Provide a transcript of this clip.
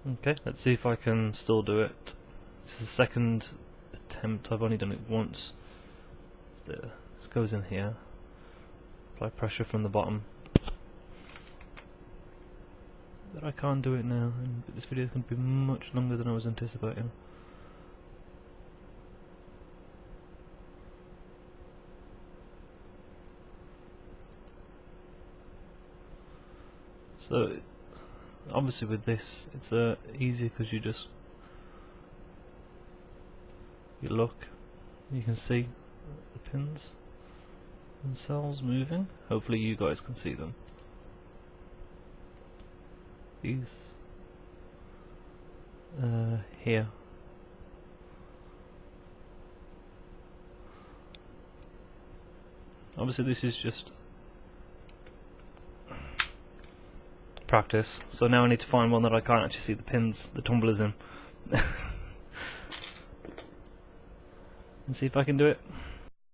Okay, let's see if I can still do it. This is the second attempt, I've only done it once. There. This goes in here. Apply pressure from the bottom. But I can't do it now, and this video is going to be much longer than I was anticipating. So, obviously with this, it's easier because you look, you can see the pins themselves moving. Hopefully you guys can see them. These here. Obviously this is just practice, so now I need to find one that I can't actually see the pins, the tumblers in. And see if I can do it.